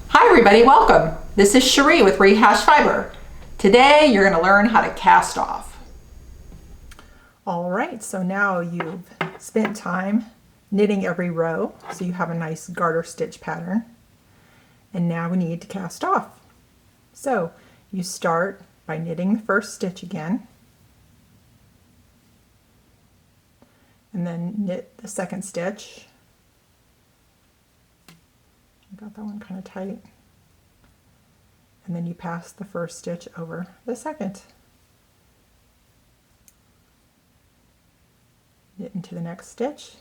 Hi everybody, welcome. This is Cherie with Rehashfiber. Today you're going to learn how to cast off. All right, so now you've spent time knitting every row so you have a nice garter stitch pattern. And now we need to cast off. So you start by knitting the first stitch again, and then knit the second stitch. I got that one kind of tight. And then you pass the first stitch over the second. Knit into the next stitch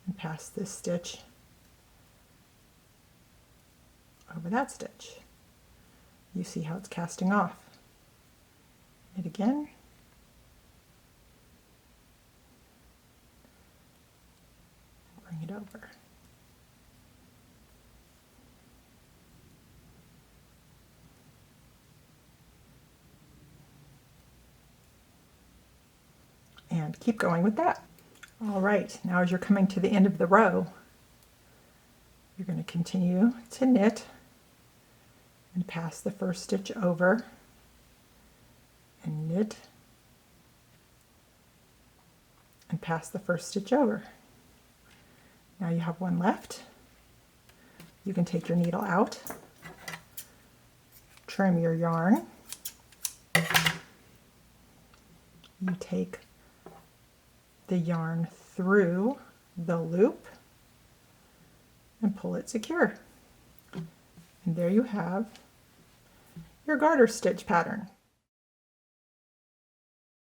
and pass this stitch over that stitch. You see how it's casting off. Knit again. Bring it over. And keep going with that. All right, now as you're coming to the end of the row, you're going to continue to knit and pass the first stitch over and knit and pass the first stitch over. Now you have one left. You can take your needle out, trim your yarn. You take the yarn through the loop and pull it secure. And there you have your garter stitch pattern.